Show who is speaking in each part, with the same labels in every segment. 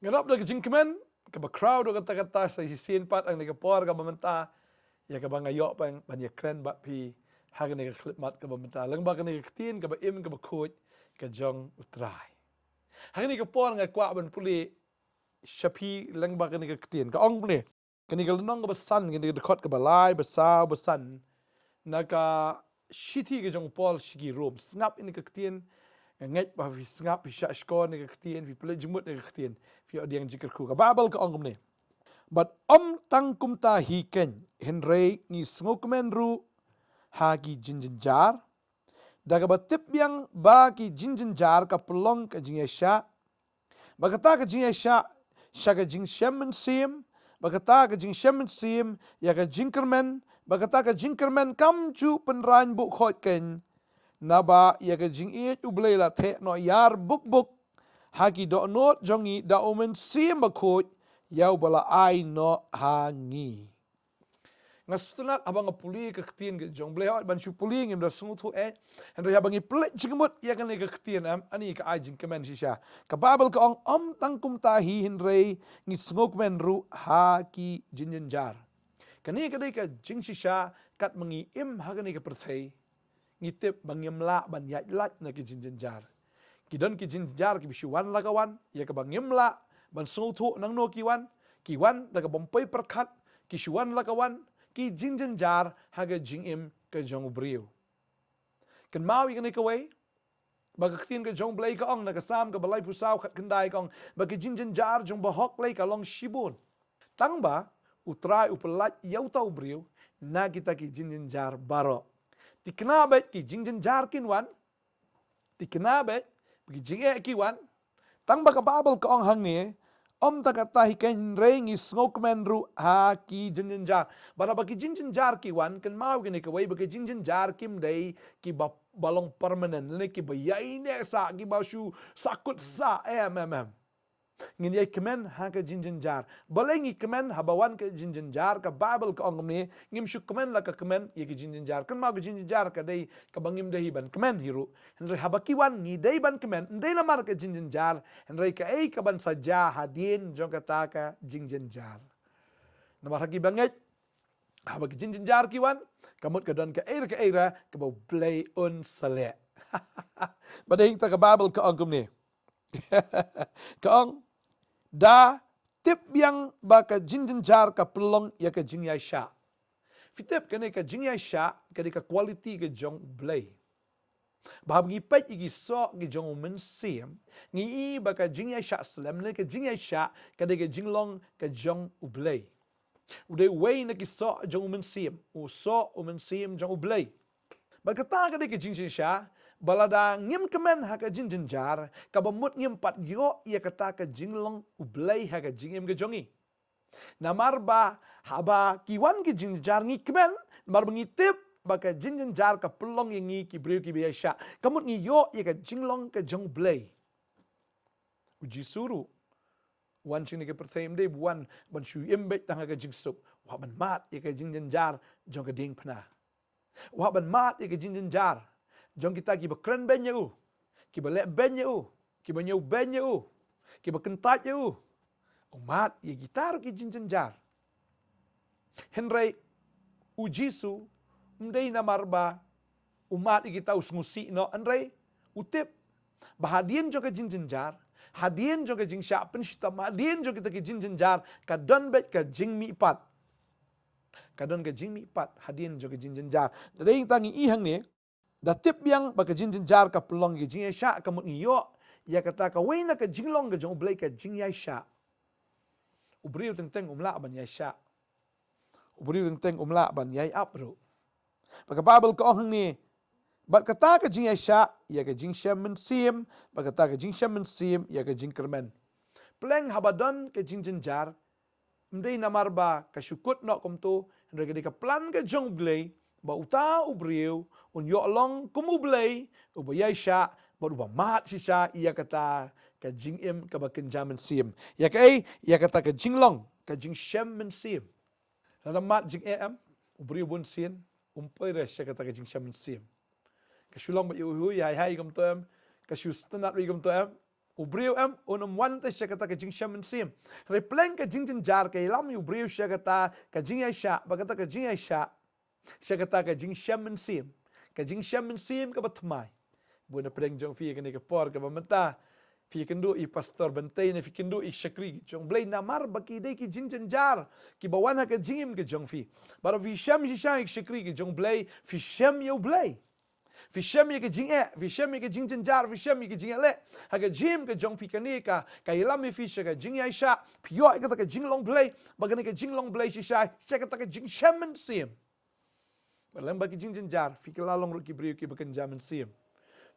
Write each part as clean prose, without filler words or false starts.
Speaker 1: Ngarap dah jingkemen, kaba crowd kata-kata sa sin pat ang nagapor ka bamenta, ya kaba ngayok pang banyak kren bat pi hari ni mat ka bamenta. Lang ba ka ni tin kaba im kaba coach ka jong utrai. Hari ni kapor ngakwa ban puli shapi lang ba ka ni tin ka ong puli. Kani ka lenong kaba san kani ka dekot kaba lai besar besan. Naka shiti ka jong pol shigi rom. Snap ini ka tin nget ba fi ngap fi shashko ni ktien fi ple jumut ni ktien fi odiang jikir ku ka babel ka ongum ni but tangkum ta hi ken henrei ni snokmen ru ha ki jinjinjar daga batip yang ba ki jinjinjar ka pelong ka jingesha bagata ka jingesha shaga jingshem sim bagata ka jingshem sim ya ka jinkermen bagata ka jinkermen kam chu penran bu khot ken naba ya ke jing it ublei la the no yar buk hagi do not jongi da omen sim bakot yau bala ai no hangi ngastunat abang puli ke ktien ke jong blei ban chu puli ngim da sungu thu and ya bangi plek jingmut ya kan ke ktien am ani ka ai jing kemen shisha ka babel ka ong tangkum ta hi hinrei ngi sngok men ru ha ki jinjar kani ka dei ka jing shisha kat mangi im ha kan ke perthai ngitip bangyam la ban yai lat na ki jinjar kidon ki jinjar ki bisiwan la kawan ya ka bangyam la ban suthu nang no kiwan daga bompoi perkhat ki shuwan la kawan ki jinjar haga jingim ka jong briu kan mau i ka way baga ktin ka jong blai ka ong na ka sam ka balai pusaw khat kendai ka ong baga jinjar jong bahok lay ka long shibun tangba utrai upelat yau tau briu na kita ki jinjar baroh tiknabet ki jinjar kinwan tiknabet ki jinge kiwan tang baka babel ka ong hang ni takata hi ken reng is ngokmen ru ha ki jinjar bara baki jinjar kiwan kan mau gini ka way baki jinjar kim dei ki balong permanent le ki bayai ne sa ki basu sakut sa ngin yai kemen ha ka jinjar balengi kemen habawan ka jinjar ka babel ka ongom ni ngim shu kemen la ka kemen ye ki jinjar kan ma ka jinjar ka dei ka bangim dei ban kemen hiru henre habakiwan ni dei ban kemen dei na mar ka jinjar henre ka ei ka ban saja hadin jong kata ka jinjar namar haki banget habak jinjar kiwan kamut ka don ka era ka ba play on sale badai ta ka babel ka ongom ni ka ong da tip yang baka jinjar ka pelong ya ka jingyai sha fitip kene ka jingyai sha ka ka quality ka jong blay bahab ngi pet igi so gi jong men sim ngi i baka jingyai sha slam ne ka jingyai sha ka jinglong ka jong ublay ude way ne ki so jong men sim u so men sim jong ublay bagata ka ka jingyai sha balada ngim kemen ha ka jinjar ka bamut ngim pat yo ia kata ka jinglong ublay ha ka jingim ke jongi namar ba haba kiwan ki jinjar ngi kemen mar ngitip ba ka jinjar ka pelong ngi ki briu ki biasa kamut ngi yo ia ka jinglong ka jong ublay uji suru wan sini ke perthaim de buan ban shu imbet tang ka jingsuk wa ban mat ia ka jinjar jong ka ding phna wa ban mat ia ka jinjar jong kita ki bekren ben u ki belek ben u ki benyau ben u ki bekentat u umat ye gitar ki jinjar henry ujisu mdei na marba umat kita usngusi no henry utip bahadien jong ka jinjar hadien jong ka jingsha penshita hadien jong kita ki jinjar ka don bet ka jingmi pat kadon ka jingmi pat hadien jong ka jinjar dei tangi i hang ni da tip yang baka jinjar ka pelong ge jing sha ka mut yo ya kata ka weina ka jinglong ge jong blai ka jing ya sha ubriu teng umla ban ya sha ubriu teng umla ban ya ap ro baka babel ka ong ni bat kata ka jing ya sha ya ka jing shem sim baka ta ka jing shem sim ya ka jing kermen pleng habadon ka jinjar mdei namarba ka syukut no komto ndre ka plan ka jong blai ba uta ubriu un yo long kumublay ubayai sha ba uba mat si sha ia kata ka jingim ka ba kenjamen sim ya kai ia kata ka jinglong ka jing shem sim la mat jing am ubriu bun sin umpoi re sha kata ka jing shem sim ka shulong ba yu hai hai gam to am ka shu stanat wi gam to am Ubriu unum wanta siya kata ka jing shaman sim. Repleng ka jingjynjar ka ilam ubriu siya kata ka jing aisha. Bagata ka jing aisha. Siya kata ka jing shaman sim. Ka jing shaman sim ka batmai. Buena preng jong fi ka ni ka por ka bamata. Fi kendo I pastor Bantei na fi kendo I shakri jong blay namar baki day ki jingjynjar. Ki bawana ka jingim ka jong fi. Bara fi sham shisha ik shakri ki jong blay. Fi sham yo blay. Fi shem ye ke jing fi shem ye ke jing jinjar, fi shem ye ke jing le. Ha ke jim ke jong fi kani ka ilam fi she ke jing aisha, pi yo ke ta ke jing long play, bagani ke jing long play shi sha, she ke ta ke jing shemen sim. Balang bagi jing jinjar, fi ke lalong ru ki briu ki bakan jamen sim.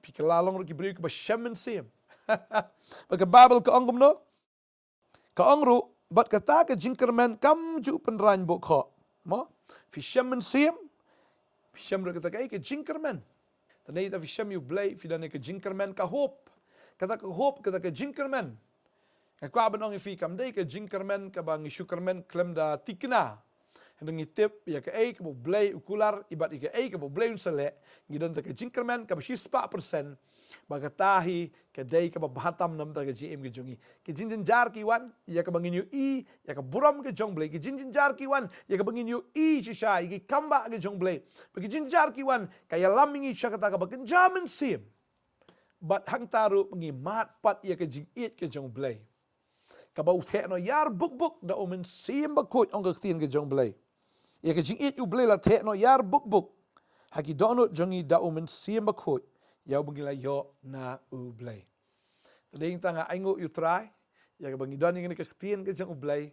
Speaker 1: Fi ke lalong ru ki briu ki ba shemen sim. Bagi Bible ke ongum no. Ke ongru bat kata ke jing kermen kam ju penran bo kho. Mo fi shemen sim. Fi shem ru ke ta ke jing kermen. Tanay ta fi shem yu blay fi dan ke jinkerman ka hope. Kata ka hope kata ke jinkerman. Ka kwa banong fi kam day ke jinkerman ka bang sugarman klem da tikna. Hendang itip ya ke ka bo blay ukular ibat ke ka bo blay unsale ngidon ta ke jinkerman ka ba 6% bagatahi ke day ka ba bahatam nam ta ke jim ke jungi. Ke jinjar ki wan ya ka bangin yu ya ka buram ke jong blay ke jinjar ki wan ya ka bangin yu shisha ki kamba ke jong blay. Bagi jinjar ki wan kaya lamingi siya kata ka bakin jamin sim. Bat hang taru pengi mat pat ya ke jing ke jong blay. Ka ba uthe no yar buk da omen sim ba kot ong ke tin ke jong blay. Ya ke jing u blay la the no yar buk. Haki dono jongi da omen sim ba kot. Yau bangila yo na ublay. Tading tanga aingo you try. Ya ka bangi don ngini ka tien ka jang ublay.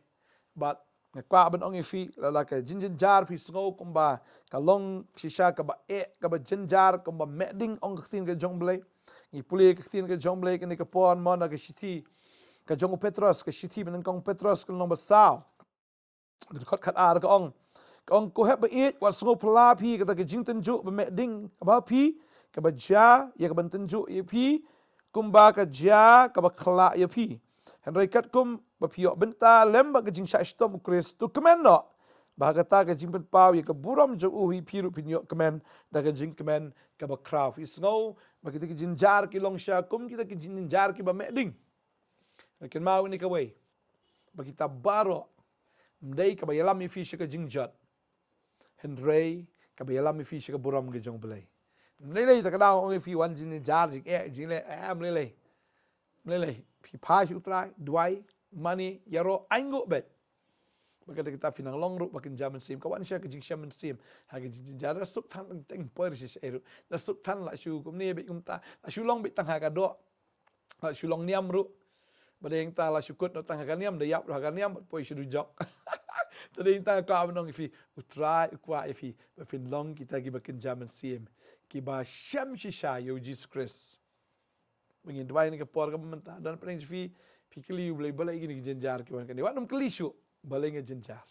Speaker 1: But ngakwa ban ong ifi lala ka jinjar fi sngo kumba ka long shisha ka ba ka ba jinjar kumba meding ong tien ka jong blay. Ngi puli ka tien ka jong blay ka ni ka pon mo na ka shiti. Ka jong Petros ka shiti ban kong Petros ka long ba saw. Kot kat ar ka ong. Ka ong ko heb ba wat sngo pula pi ka ta ka jing tenju ba meding ba pi. Kabaja ya kabantenju ya pi kumba kaja kabakla ya pi henry kat kum bapio benta lemba ka jing sha stom ukris tu kemen no bahagata ka jing pen pau ya kaburam jo uhi pi ru pinyo kemen da ka jing kemen kabakraw is no bakita ki jinjar ki long sha kum kita ki jinjar ki ba meding ken mau ni ka way bakita baroh mdai ka bayalam mi fi ka jingjat henry ka bayalam mi fi ka buram ka jong belai lele ta kadang ong fi wan jin jar jin le lele pi pa shi utrai duai money yaro aingo bet baka kita finang long ru bakin jaman sim kawan sha ke jing shaman sim ha ke jin jar suk tan teng poir shi eru da suk tan la shu kum ne be kum ta la shu long be tang ha ka do la shu long niam ru badeng ta la shu kut no tang ha ka niam da yap ha ka niam poi shu du jok tading ta ka nong fi utrai kwa fi fin long kita gi bakin jaman sim kiba shem shisha yo Jesus Christ. Mungkin dua ini ke por ke mentah dan pernah fi pikili boleh balai gini ke jenjar ke wan kan. Wan kelishu balai nge jenjar.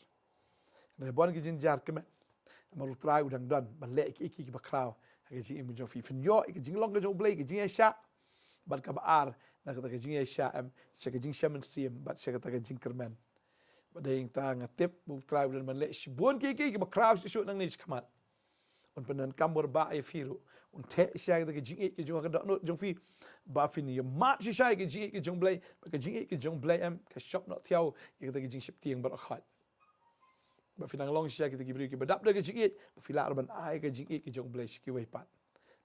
Speaker 1: Nah bon ke jenjar ke men. Malu try udang don balai iki bakraw. Ke jing imu fi finyo ke jing long ke jong balai ke jing sha. Bal ka baar na ke jing sha am sha ke jing shaman sim bat sha ke jing kermen. Badai ta ngatip bu try udang balai bon ke bakraw shu nang ni kamat. Un penan kambor ba e firu un te shay ke jing ke jong ka no jong fi ba fin ye mat shay ke jing ke jong blay ke jing ke jong blay am ke shop no thiau ke ta ke jing ship tieng bar khat ba fin long shay ke gibri ke badap de ke jing ba fila ban ai ke jing ke jong blay ki wei pat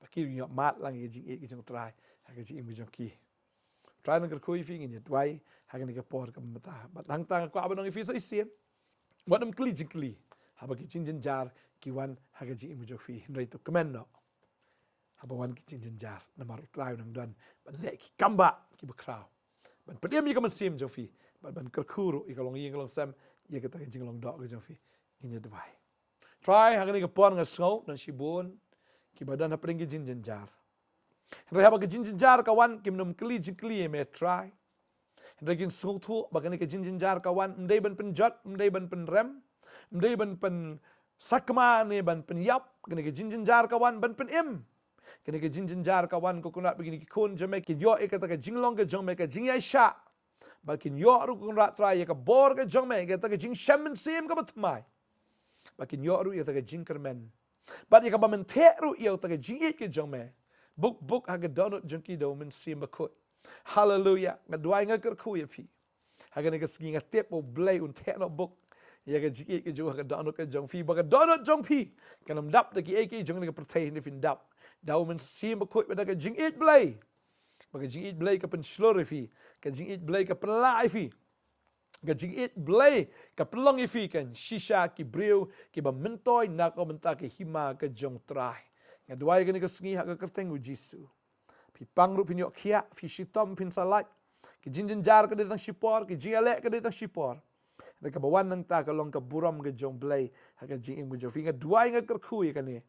Speaker 1: ba ki yo mat lang ke jing ke jong try ha ke jing jong ki try nang ko fi ngi dwai ha ke por ka mata ba lang tang ko abanong fi sai sien wadam kli jing kli ha ba ke jing jar kiwan hagaji imujo fi hindai tu kemen no habawan ki jinjar na maru trai nang dan ban le ki kamba ki bakraw ban pediam ka sim jo fi ban kerkuru ikalong ying sam ye ka ta jing long do jo fi inya dwai try hagani ka pon nga snow nan shibun ki badan ha pring ki jinjar hindai haba ki jinjar kawan kim num kli me try hindai kin snow thu bagani ka jinjar kawan ndai ban penjot ndai ban penrem ndai ban pen sakma ni ban pen yap kene ke jinjar kawan ban pen im kene ke jinjar kawan ko kunat begini ki kun jame ki yo e kata ke jinglong ke jome ke jing ya sha bal kin yo ru kun rat try ke bor ke jome ke ta ke jing shaman sim ka batmai bal kin yo ru ye ta ke jing kermen bal ye ka ba men te ru ye ta ke jing ke jome buk ha ke donut junki do men sim ba kut Hallelujah. Ngadwai ngakerku ya pi. Hagan ka singi ngatep mo blay un tekno buk. Ya ka jiki ke jo hagan donut ke jong pi. Baga donut jong pi. Kanam dap de ki eki jong ni ka pertay ni fin dap. Daw men sim ba kut ba ka jing it blay. Baga jing it blay ka pen slur fi. Ka jing it blay ka pen lai fi. Ka jing it blay ka pelong fi kan shisha ki breu ki ba mentoy na ka menta ki hima ka jong trai. Ngadwai ka ni ka singi hak ka kerteng u Jisu. Pi pangru pin yok kia fi shitom pin salat. Ki jingjynjar ka ditang shipor, ki jingalek ka ditang shipor. Da ka bawan nang ta ka long ka buram ka jong blay ha ka jing mo jo fi ngadwai nga kerku ka ni.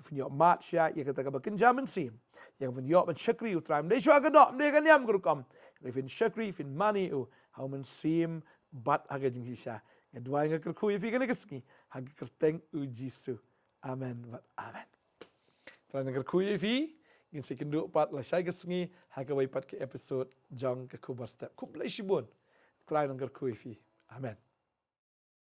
Speaker 1: Fin yok mat sya ya ka ta ka ba kenjamen sim. Ya fin yok ban shakri u tram. Dei shwa ka dok dei ka nyam gurukam. Fin shakri fin money u how men sim bat ha ka jing shisha. Ngadwai nga kerku fi ka ni kaski ha ka kerteng u Jisu. Amen. Amen. Tran nga kerku fi Ingin saya kenduk pat lah saya kesengi hakawai pat ke episode jang ke khobor step. Ku bless you bun. Try nang kerkui fi. Amen.